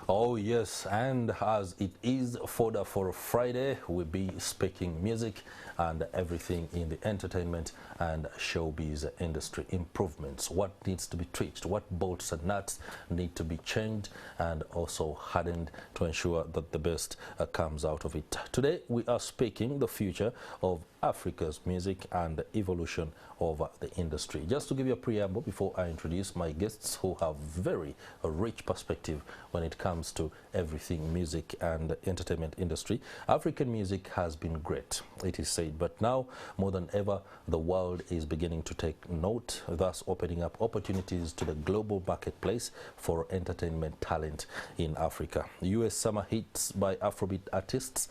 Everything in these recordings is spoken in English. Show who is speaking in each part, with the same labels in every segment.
Speaker 1: Oh yes, and as it is fodder for Friday, we'll be speaking music and everything in the entertainment and showbiz industry. Improvements, what needs to be tweaked, what bolts and nuts need to be changed and also hardened to ensure that the best comes out of it. Today we are speaking the future of Africa's music and the evolution of the industry. Just to give you a preamble before I introduce my guests who have very rich perspective when it comes to everything music and entertainment industry. African music has been great, it is said, but now more than ever the world is beginning to take note, thus opening up opportunities to the global marketplace for entertainment talent in Africa. US summer hits by Afrobeat artists,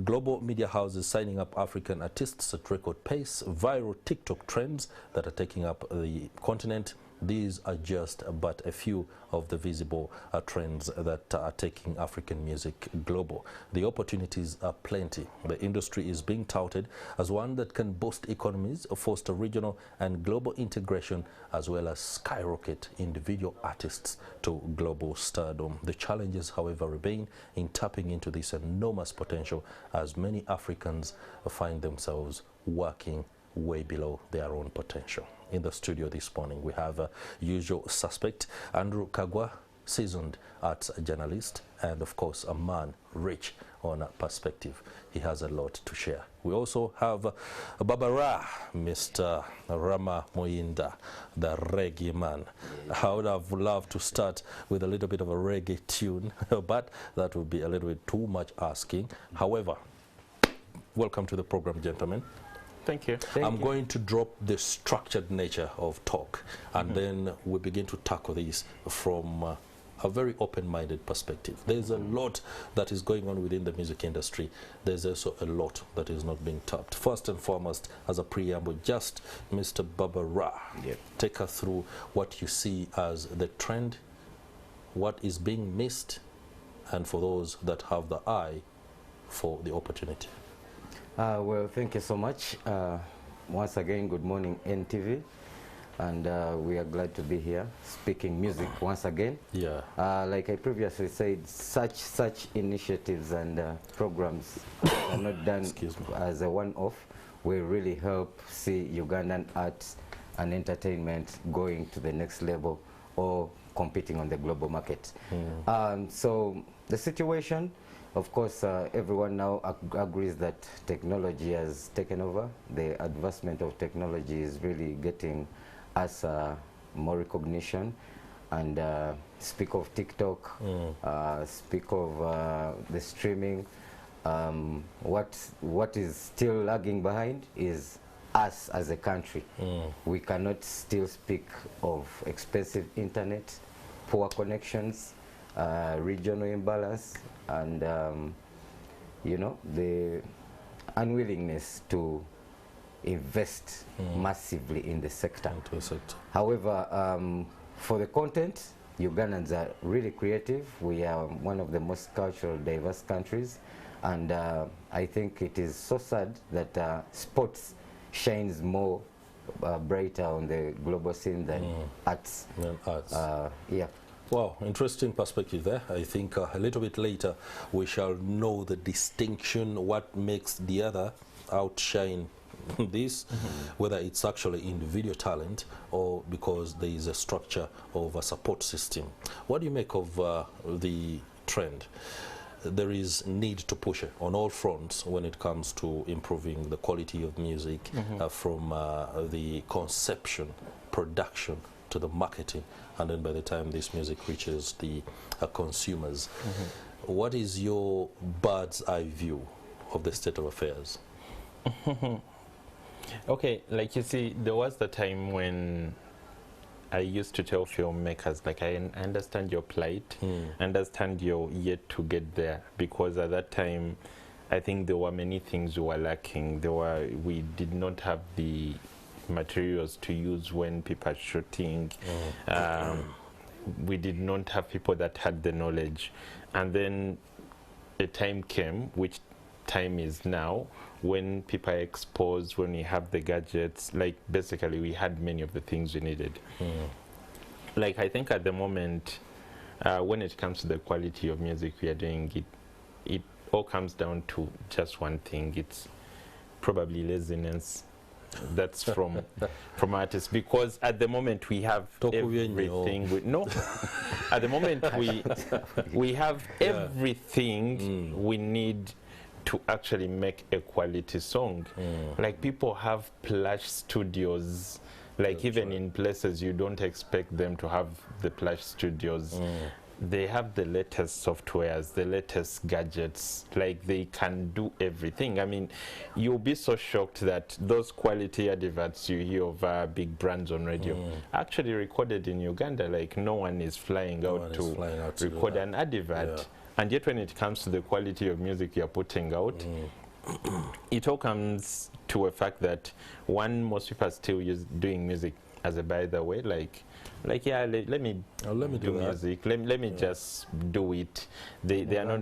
Speaker 1: global media houses signing up African artists at record pace, viral TikTok trends that are taking up the continent. These are just but a few of the visible trends that are taking African music global. The opportunities are plenty. The industry is being touted as one that can boost economies, foster regional and global integration, as well as skyrocket individual artists to global stardom. The challenges, however, remain in tapping into this enormous potential, as many Africans find themselves working way below their own potential. In the studio this morning, we have usual suspect, Andrew Kaggwa, seasoned arts journalist, and of course a man rich on perspective. He has a lot to share. We also have Baba Raa, Mr. Ramah Muyinda, the reggae man. I would have loved to start with a little bit of a reggae tune, but that would be a little bit too much asking. However, welcome to the program, gentlemen.
Speaker 2: Thank you.
Speaker 1: I'm going to drop the structured nature of talk, and then we begin to tackle this from a very open-minded perspective. There's a lot that is going on within the music industry. There's also a lot that is not being tapped. First and foremost, as a preamble, just Mr. Baba Raa, take us through what you see as the trend, what is being missed, and for those that have the eye for the opportunity.
Speaker 3: Well, thank you so much. Once again, good morning, NTV. And we are glad to be here speaking music once again.
Speaker 1: Yeah.
Speaker 3: Like I previously said, such initiatives and programs are not done as a one-off. Will really help see Ugandan arts and entertainment going to the next level or competing on the global market. So the situation, of course, everyone now agrees that technology has taken over. The advancement of technology is really getting us more recognition. And speak of TikTok, speak of the streaming. What is still lagging behind is us as a country. We cannot still speak of expensive internet, poor connections, regional imbalance, and you know, the unwillingness to invest massively in the sector. However, for the content, Ugandans are really creative. We are one of the most culturally diverse countries, and I think it is so sad that sports shines more brighter on the global scene than arts. Yeah.
Speaker 1: Wow, interesting perspective there. I think a little bit later we shall know the distinction, what makes the other outshine this, whether it's actually individual talent or because there is a structure of a support system. What do you make of the trend? There is need to push it on all fronts when it comes to improving the quality of music, from the conception, production, to the marketing, and then by the time this music reaches the consumers. What is your bird's eye view of the state of affairs?
Speaker 2: Okay, like you see, there was the time when I used to tell filmmakers, like, I understand your plight, understand you're yet to get there, because at that time I think there were many things we were lacking. We did not have the materials to use when people are shooting. We did not have people that had the knowledge, and then a time came, which time is now, when people are exposed, when we have the gadgets. Like, basically we had many of the things we needed. Like, I think at the moment when it comes to the quality of music we are doing, it all comes down to just one thing. It's probably laziness. That's from artists, because at the moment we have everything. At the moment we have everything we need to actually make a quality song. Like, people have plush studios, like even in places you don't expect them to have the plush studios. They have the latest softwares, the latest gadgets, like they can do everything. I mean, you'll be so shocked that those quality adverts you hear of big brands on radio actually recorded in Uganda. Like, no one is flying out to record an advert. And yet when it comes to the quality of music you're putting out, it all comes to a fact that, one, most people are still doing music as a by the way, like yeah, let me do music, let me just do it. They are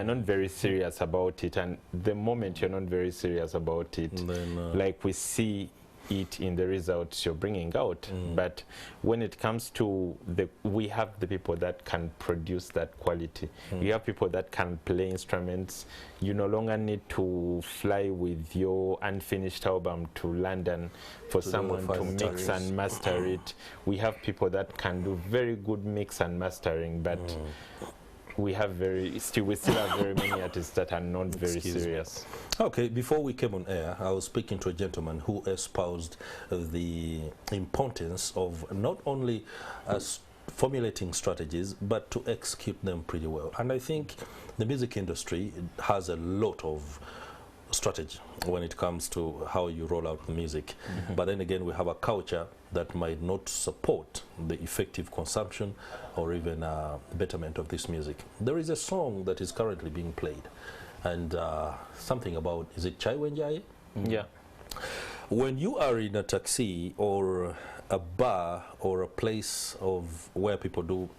Speaker 2: not very serious about it, and the moment you're not very serious about it, like we see it in the results you're bringing out. But when it comes to we have the people that can produce that quality. You have people that can play instruments. You no longer need to fly with your unfinished album to London for someone to mix and master it. We have people that can do very good mix and mastering, but we still have very many artists that are not very serious.
Speaker 1: Okay, before we came on air, I was speaking to a gentleman who espoused the importance of not only formulating strategies, but to execute them pretty well. And I think the music industry has a lot of strategy when it comes to how you roll out the music. But then again, we have a culture that might not support the effective consumption or even betterment of this music. There is a song that is currently being played, and something about, is it Chai Wenjai?
Speaker 2: Yeah.
Speaker 1: When you are in a taxi or a bar or a place of where people do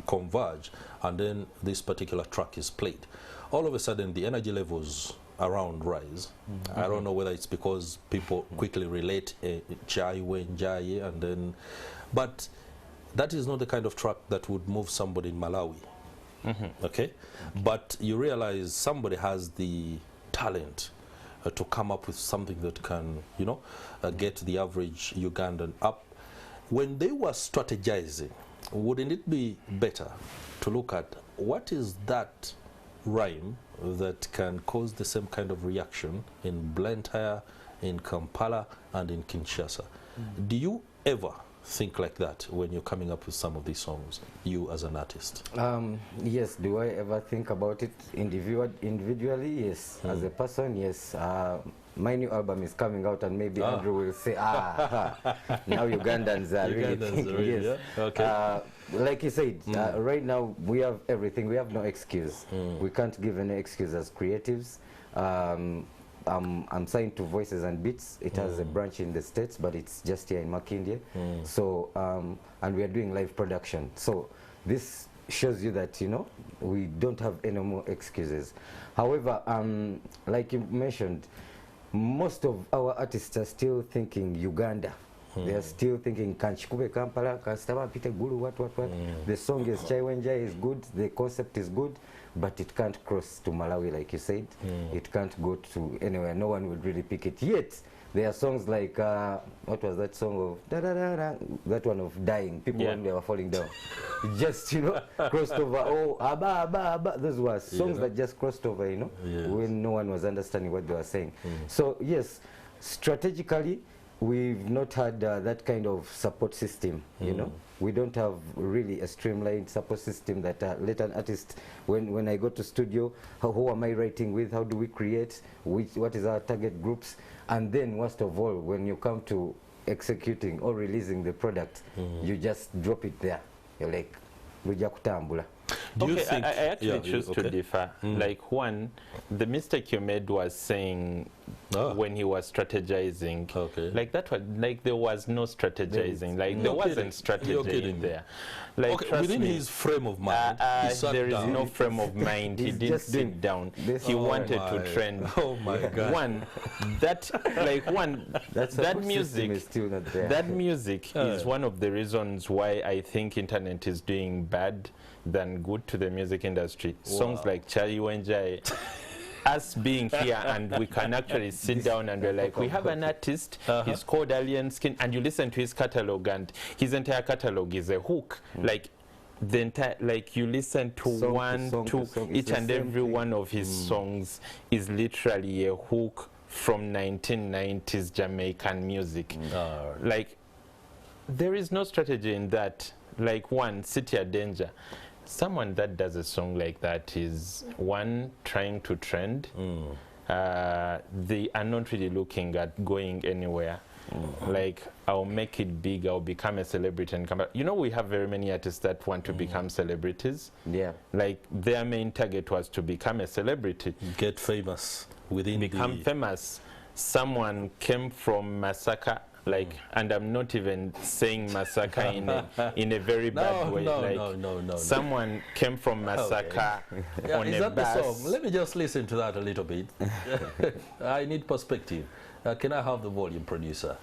Speaker 1: converge, and then this particular track is played, all of a sudden the energy levels around rise. I don't know whether it's because people quickly relate Chai Wenjai, and then, but that is not the kind of track that would move somebody in Malawi. Okay? But you realize somebody has the talent to come up with something that can, you know, get the average Ugandan up. When they were strategizing, wouldn't it be better to look at what is that rhyme that can cause the same kind of reaction in Blantyre, in Kampala, and in Kinshasa? Do you ever think like that when you're coming up with some of these songs, you as an artist?
Speaker 3: Yes. Do I ever think about it individually? Yes. As a person, yes. My new album is coming out, and maybe Andrew will say, now Ugandans are really thinking. Yes.
Speaker 1: Yeah? Okay.
Speaker 3: Like you said, right now we have everything. We have no excuse. We can't give any excuse as creatives. I'm signed to Voices and Beats. It has a branch in the States, but it's just here in Makindye. So, and we are doing live production. So this shows you that, you know, we don't have any more excuses. However, like you mentioned, most of our artists are still thinking Uganda. They are still thinking Kanchikube Kampala, Kastaba Pite Gulu, what. The song is Chai Wenjai is good, the concept is good, but it can't cross to Malawi, like you said. It can't go to anywhere. No one would really pick it. Yet, there are songs like, what was that song of, that one of Dying. People when they were falling down. Just, you know, crossed over. Oh, Abba. Those were songs that just crossed over, you know, when no one was understanding what they were saying. So, yes, strategically, we've not had that kind of support system, you know. We don't have really a streamlined support system that let an artist, when I go to studio, who am I writing with, how do we create, what is our target groups, and then worst of all, when you come to executing or releasing the product, you just drop it there. You're like, Ruja kutambula.
Speaker 2: Do you think, I actually choose to differ. Like, one, the mistake you made was saying when he was strategizing, like that was, like there was no strategizing, like there wasn't strategy in there. Like,
Speaker 1: within his frame of mind,
Speaker 2: there is no frame of mind. He didn't sit down. He wanted to trend.
Speaker 1: Oh my God!
Speaker 2: That music is still not there. That music is one of the reasons why I think internet is doing bad than good to the music industry. Songs like Charlie Wenjai, us being here and we can actually sit down and we're like, we have an artist, he's called Alien Skin, and you listen to his catalog and his entire catalog is a hook. Like the entire, like you listen to each and every one of his songs is literally a hook from 1990s Jamaican music. Like there is no strategy in that. Like one, City of Danger. Someone that does a song like that is one, trying to trend. They are not really looking at going anywhere. Like, I'll make it big, I'll become a celebrity and come back. You know, we have very many artists that want to become celebrities. Yeah. Like, their main target was to become a celebrity.
Speaker 1: Get famous within
Speaker 2: become famous. Someone came from Masaka, like, and I'm not even saying Masaka in a very bad way. No. Someone came from Masaka on
Speaker 1: is
Speaker 2: a
Speaker 1: that
Speaker 2: bus.
Speaker 1: The song? Let me just listen to that a little bit. I need perspective. Can I have the volume, producer?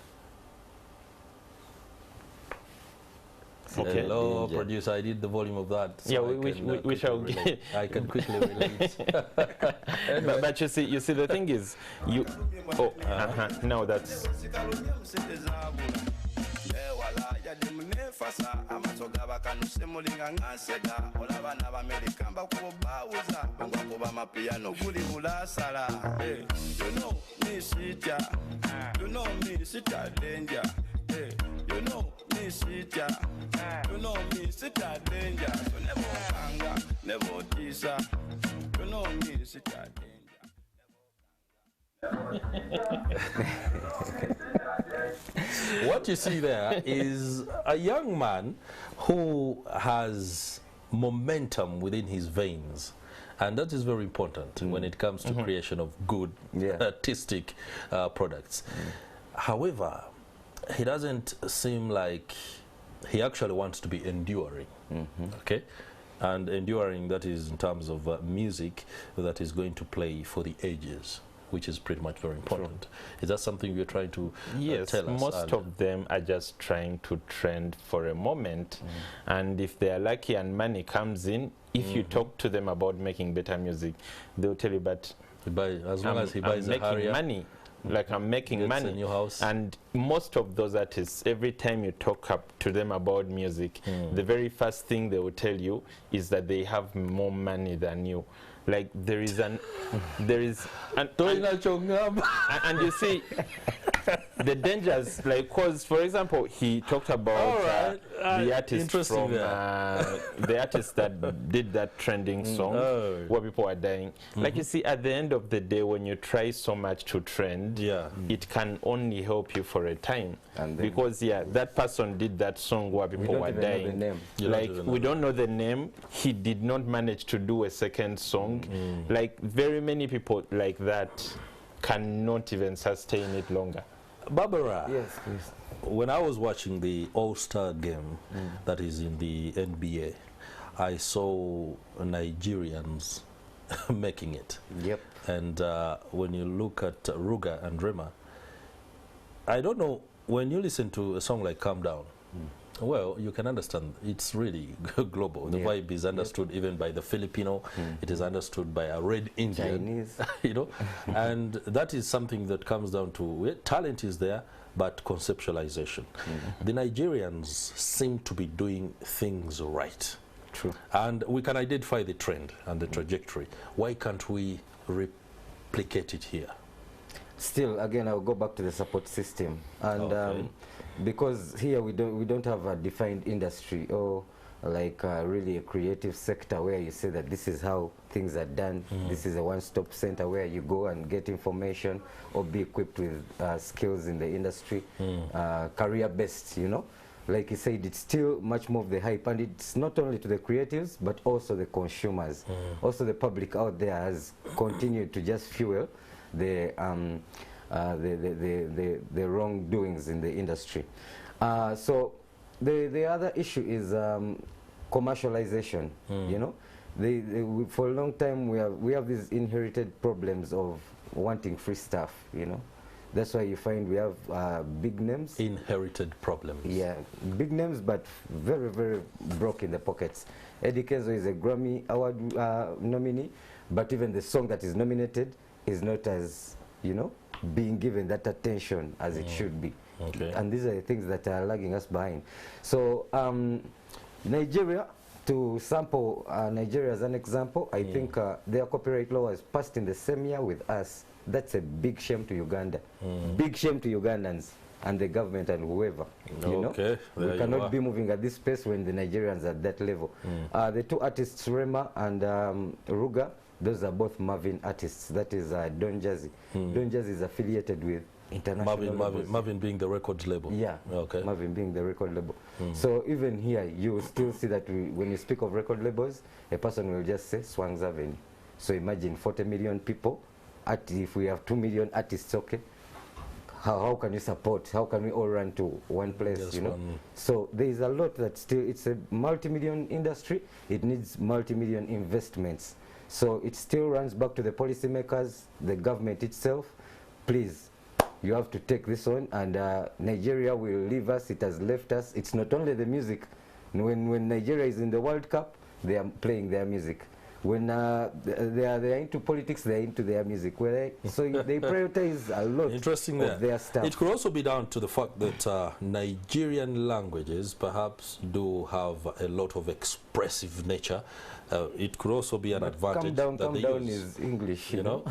Speaker 2: Okay.
Speaker 1: Hello, producer. I need the volume of that. So
Speaker 2: we shall get.
Speaker 1: I can quickly relate.
Speaker 2: Anyway. But you see, the thing is, you. Oh, no, that's.
Speaker 4: You know me, sit a danger. You know me, sit a. You know me, sit a danger. So never anger, never teaser. You know me, sit a danger.
Speaker 1: What you see there is a young man who has momentum within his veins. And that is very important when it comes to creation of good artistic products. However, he doesn't seem like he actually wants to be enduring. Okay? And enduring, that is in terms of music that is going to play for the ages, which is pretty much very important. Is that something you're trying to tell us?
Speaker 2: Most of them are just trying to trend for a moment. And if they are lucky and money comes in, if you talk to them about making better music, they'll tell you, but
Speaker 1: as long as he buys
Speaker 2: I'm making money. Like I'm making money.
Speaker 1: A new house.
Speaker 2: And most of those artists, every time you talk to them about music, the very first thing they will tell you is that they have more money than you. Like there is and you see the dangers, like, cause for example he talked about the artist from the artist that did that trending song where people are dying. Like you see, at the end of the day, when you try so much to trend, it can only help you for a time, because that person did that song where people were dying. Like we don't know the name. He did not manage to do a second song. Like very many people like that cannot even sustain it longer.
Speaker 1: Baba Raa,
Speaker 3: yes, please.
Speaker 1: When I was watching the All-Star game that is in the NBA, I saw Nigerians making it.
Speaker 3: Yep.
Speaker 1: And when you look at Ruga and Ramah, I don't know, when you listen to a song like Calm Down, well, you can understand it's really global. The vibe is understood even by the Filipino. It is understood by a red Indian.
Speaker 3: Chinese.
Speaker 1: You know, and that is something that comes down to talent is there, but conceptualization. The Nigerians seem to be doing things right.
Speaker 3: True.
Speaker 1: And we can identify the trend and the trajectory. Why can't we replicate it here?
Speaker 3: Still, again, I'll go back to the support system, and because here we don't have a defined industry or like really a creative sector where you say that this is how things are done. This is a one-stop center where you go and get information or be equipped with skills in the industry, career-based, you know. Like you said, it's still much more of the hype, and it's not only to the creatives but also the consumers. Also the public out there has continued to just fuel the wrongdoings in the industry. So the other issue is commercialization. You know, for a long time we have these inherited problems of wanting free stuff. You know, That's why you find we have big names.
Speaker 1: Inherited problems.
Speaker 3: Yeah, big names, but very, very broke in the pockets. Eddie Kenzo is a Grammy Award nominee, but even the song that is nominated is not as, you know, being given that attention as it should be.
Speaker 1: Okay.
Speaker 3: And these are the things that are lagging us behind. So Nigeria, to sample Nigeria as an example, I think their copyright law was passed in the same year with us. That's a big shame to Uganda. Big shame to Ugandans and the government and whoever. You know? We cannot be moving at this pace when the Nigerians are at that level. The two artists, Ramah and Ruga, those are both Marvin artists. That is Don Jazzy. Don Jazzy is affiliated with international
Speaker 1: Marvin being the record label.
Speaker 3: Yeah,
Speaker 1: okay.
Speaker 3: Marvin being the record label. So even here, you will still see that when you speak of record labels, a person will just say Swangs Avenue. So imagine 40 million people. If we have 2 million artists, okay, how can you support? How can we all run to one place,
Speaker 1: Just
Speaker 3: you know?
Speaker 1: one.
Speaker 3: So there is a lot that still, it's a multi-million industry. It needs multi-million investments. So it still runs back to the policymakers, the government itself. Please, you have to take this on, and Nigeria will leave us. It has left us. It's not only the music. When Nigeria is in the World Cup, they are playing their music. When they are into politics, they are into their music. So they prioritize a lot of their stuff.
Speaker 1: It could also be down to the fact that Nigerian languages perhaps do have a lot of expressive nature. It could also be an advantage.
Speaker 3: Come down is English, you know.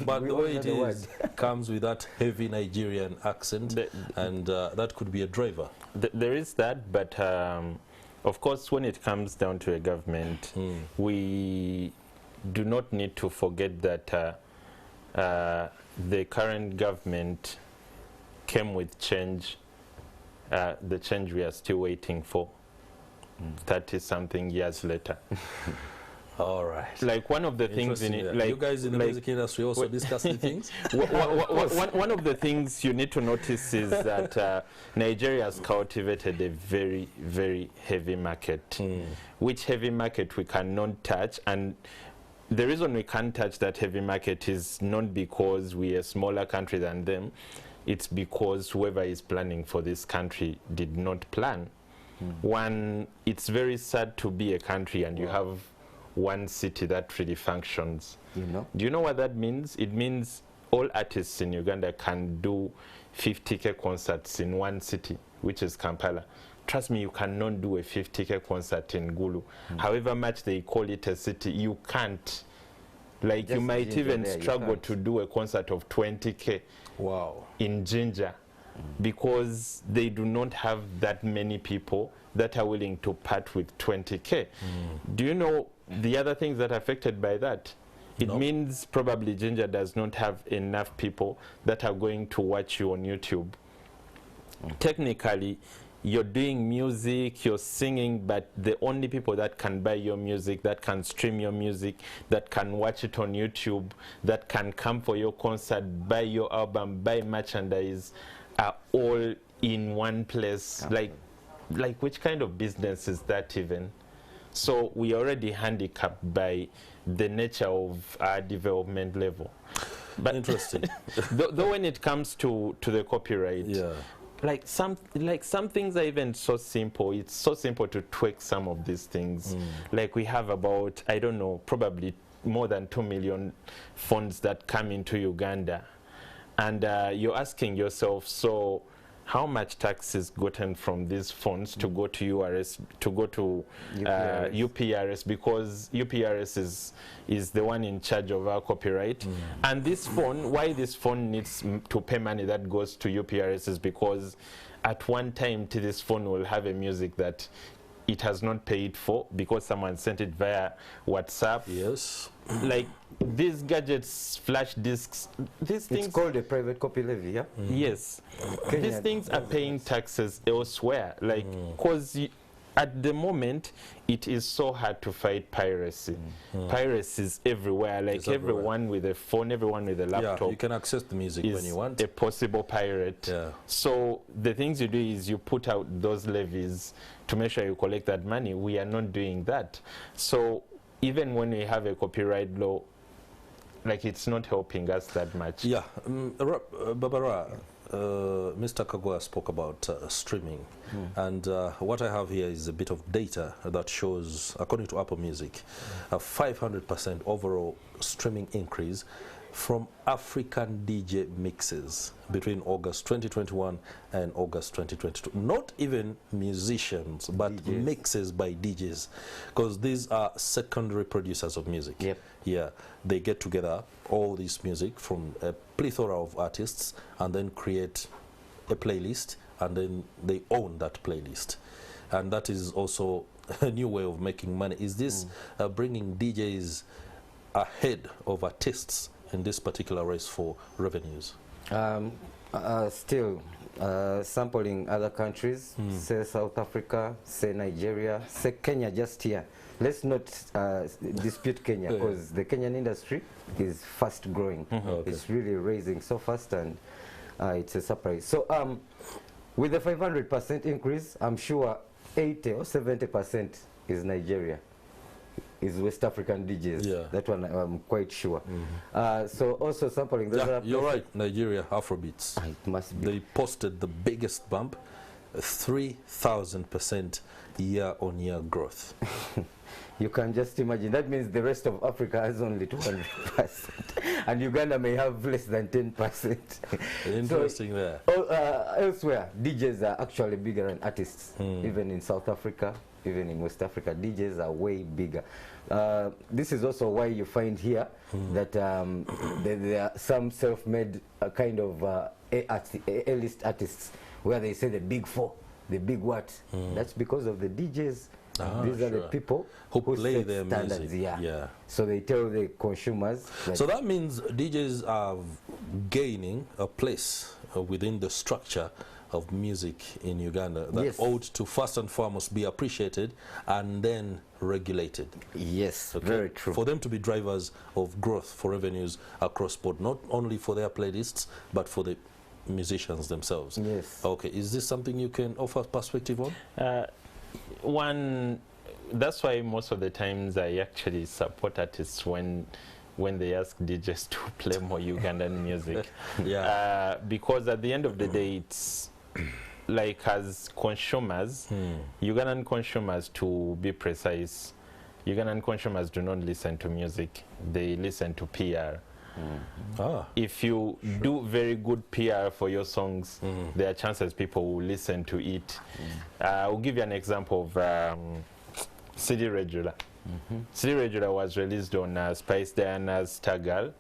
Speaker 1: But the way it is comes with that heavy Nigerian accent, and that could be a driver.
Speaker 2: There is that, but of course, when it comes down to a government, we do not need to forget that the current government came with change, the change we are still waiting for. 30-something years later.
Speaker 1: All right.
Speaker 2: Like one of the things in it, like
Speaker 1: you guys in the music industry also discuss the things.
Speaker 2: One of the things you need to notice is that Nigeria has cultivated a very, very heavy market, which heavy market we cannot touch. And the reason we can't touch that heavy market is not because we are a smaller country than them. It's because whoever is planning for this country did not plan. One, it's very sad to be a country and you have one city that really functions.
Speaker 3: You know?
Speaker 2: Do you know what that means? It means all artists in Uganda can do 50K concerts in one city, which is Kampala. Trust me, you cannot do a 50K concert in Gulu. However much they call it a city, you can't. Like just you might even struggle to do a concert of 20K in Ginger. Because they do not have that many people that are willing to part with 20K. Do you know the other things that are affected by that? It means probably Ginger does not have enough people that are going to watch you on YouTube. Technically, you're doing music, you're singing, but the only people that can buy your music, that can stream your music, that can watch it on YouTube, that can come for your concert, buy your album, buy merchandise, are all in one place. Like which kind of business is that even? So we are already handicapped by the nature of our development level. But interesting. Though when it comes to the copyright, like some things are even so simple. It's so simple to tweak some of these things. Like we have about, I don't know, probably more than 2 million funds that come into Uganda. And you're asking yourself, so how much tax is gotten from these funds to go to URS, to go to UPRS, because UPRS is the one in charge of our copyright. And this fund, why this fund needs to pay money that goes to UPRS is because at one time this fund will have a music that it has not paid for because someone sent it via WhatsApp.
Speaker 1: Yes.
Speaker 2: Like these gadgets, flash disks, these things.
Speaker 3: It's called a private copy levy, yeah?
Speaker 2: Yes. These things are paying taxes elsewhere. Like, because at the moment, it is so hard to fight piracy. Piracy is everywhere. Like everyone with a phone, everyone with a laptop.
Speaker 1: Yeah, you can access the music when you want.
Speaker 2: A possible pirate. Yeah. So the things you do is you put out those levies to make sure you collect that money. We are not doing that. So even when we have a copyright law, like it's not helping us that much.
Speaker 1: Yeah, Baba Raa, Mr. Kaggwa spoke about streaming, and what I have here is a bit of data that shows, according to Apple Music, a 500% overall streaming increase from African DJ mixes between August 2021 and August 2022. Not even musicians, but DJs. Mixes by DJs, because these are secondary producers of music.
Speaker 3: Yep.
Speaker 1: Yeah, they get together all this music from a plethora of artists and then create a playlist, and then they own that playlist. And that is also a new way of making money. Is this bringing DJs ahead of artists in this particular race for revenues?
Speaker 3: Still sampling other countries, say South Africa, say Nigeria, say Kenya just here. Let's not dispute Kenya, because the Kenyan industry is fast growing. It's really raising so fast, and it's a surprise. So with the 500% increase, I'm sure 80 or 70% is Nigeria, is West African DJs.
Speaker 1: Yeah.
Speaker 3: That one I'm quite sure. So also sampling.
Speaker 1: You're right, Nigeria, Afrobeats.
Speaker 3: It must be.
Speaker 1: They posted the biggest bump, 3,000% year-on-year growth.
Speaker 3: You can just imagine. That means the rest of Africa has only 200%, and Uganda may have less than 10%.
Speaker 1: Interesting
Speaker 3: so,
Speaker 1: there.
Speaker 3: Elsewhere, DJs are actually bigger than artists. Even in South Africa, even in West Africa, DJs are way bigger. This is also why you find here that there are some self-made kind of A-list artists, where they say the big four, the big what. That's because of the DJs. These are the people
Speaker 1: who play
Speaker 3: set
Speaker 1: their
Speaker 3: standards.
Speaker 1: music.
Speaker 3: Yeah. So they tell the consumers.
Speaker 1: So that means DJs are gaining a place within the structure of music in Uganda that ought to first and foremost be appreciated and then regulated.
Speaker 3: Yes, very true.
Speaker 1: For them to be drivers of growth for revenues across board, not only for their playlists, but for the musicians themselves.
Speaker 3: Yes.
Speaker 1: Okay, is this something you can offer perspective on?
Speaker 2: That's why most of the times I actually support artists when they ask DJs to play more Ugandan music. Because at the end of the day, it's like, as consumers, Ugandan consumers, to be precise, Ugandan consumers do not listen to music, they listen to PR. If you do very good PR for your songs, there are chances people will listen to it. I'll give you an example of CD Regular. CD Regular was released on Spice Diana's Star Girl,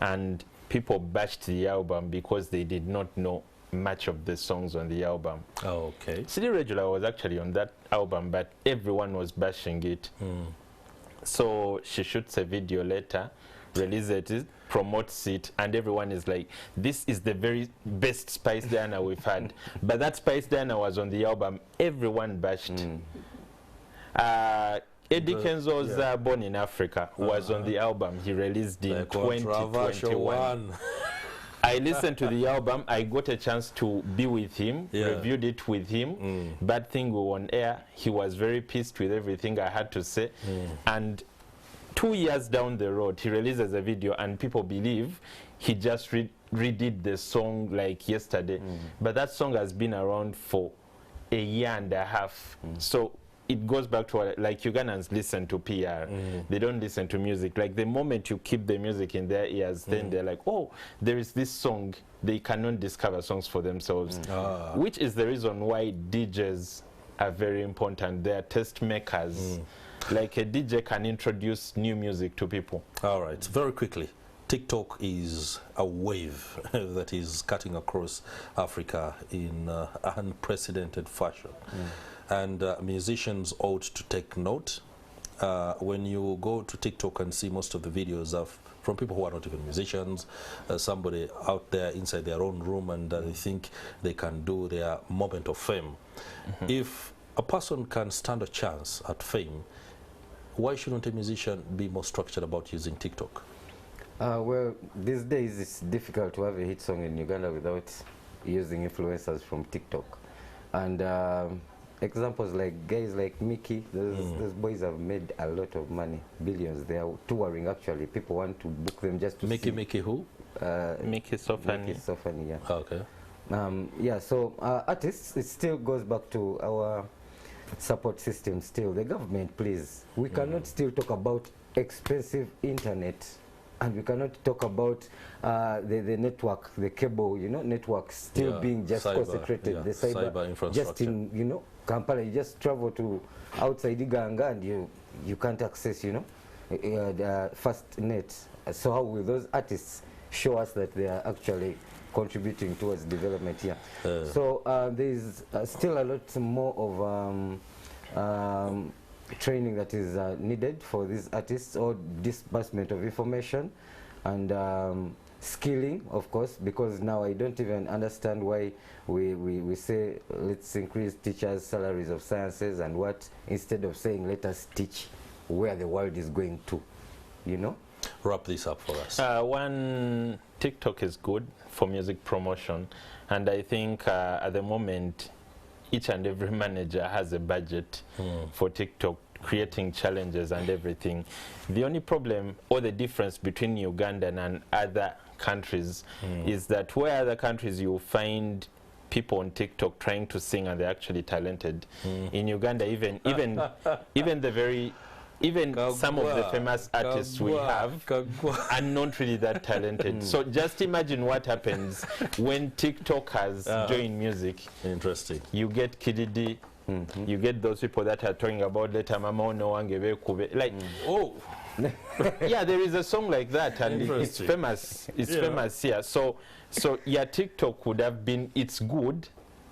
Speaker 2: and people bashed the album because they did not know much of the songs on the album. CD Regular was actually on that album, but everyone was bashing it. So she shoots a video later, releases it, promotes it, and everyone is like, this is the very best Spice Diana we've had. But that Spice Diana was on the album, everyone bashed. Eddie Kenzo's Born in Africa was on the album, he released in 2021. I listened to the album, I got a chance to be with him, reviewed it with him. Bad thing, we were on air, he was very pissed with everything I had to say. And 2 years down the road, he releases a video and people believe he just redid the song like yesterday. But that song has been around for a year and a half. So it goes back to what, like, Ugandans listen to PR. They don't listen to music. Like, the moment you keep the music in their ears, then they're like, oh, there is this song. They cannot discover songs for themselves, which is the reason why DJs are very important. They are test makers. Like, a DJ can introduce new music to people. All right,
Speaker 1: very quickly. TikTok is a wave that is cutting across Africa in unprecedented fashion. And musicians ought to take note. When you go to TikTok and see most of the videos of from people who are not even musicians, somebody out there inside their own room, and they think they can do their moment of fame. If a person can stand a chance at fame, why shouldn't a musician be more structured about using TikTok?
Speaker 3: Well, these days it's difficult to have a hit song in Uganda without using influencers from TikTok. And examples like guys like Mickey. Those boys have made a lot of money, billions. They are touring actually. People want to book them just to see.
Speaker 1: Mickey who?
Speaker 2: Mickey Sofani.
Speaker 3: Mickey Sofani, yeah.
Speaker 1: Okay.
Speaker 3: Yeah, so artists, it still goes back to our support system still. The government, please. We cannot still talk about expensive internet, and we cannot talk about the network, the cable, you know, network still being just concentrated, the cyber infrastructure. Just in, you know, Kampala, you just travel to outside Uganda and you can't access, you know, the fast net. So how will those artists show us that they are actually contributing towards development here? So there's still a lot more of training that is needed for these artists, or disbursement of information and skilling, of course, because now I don't even understand why we say let's increase teachers' salaries of sciences and what, instead of saying let us teach where the world is going to, you know.
Speaker 1: Wrap this up for us.
Speaker 2: One, TikTok is good for music promotion, and I think at the moment each and every manager has a budget for TikTok, creating challenges and everything. The only problem or the difference between Uganda and other countries is that where other countries you find people on TikTok trying to sing and they're actually talented, in Uganda even some of the famous artists we have are not really that talented. So just imagine what happens when TikTokers join music.
Speaker 1: Interesting.
Speaker 2: You get Kididi, you get those people that are talking about Leta Mama no Wange Kube. Like, oh, yeah, there is a song like that, and it's famous. It's famous here. So yeah, TikTok would have been, it's good,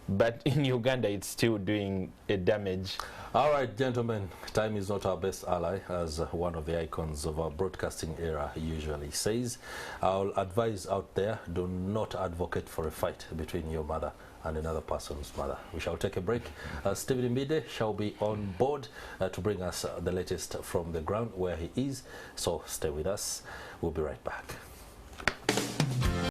Speaker 2: but in Uganda it's still doing a damage.
Speaker 1: All right, gentlemen, time is not our best ally, as one of the icons of our broadcasting era usually says. I'll advise out there, do not advocate for a fight between your mother and another person's mother. We shall take a break. Stephen Mbide shall be on board to bring us the latest from the ground where he is. So stay with us. We'll be right back.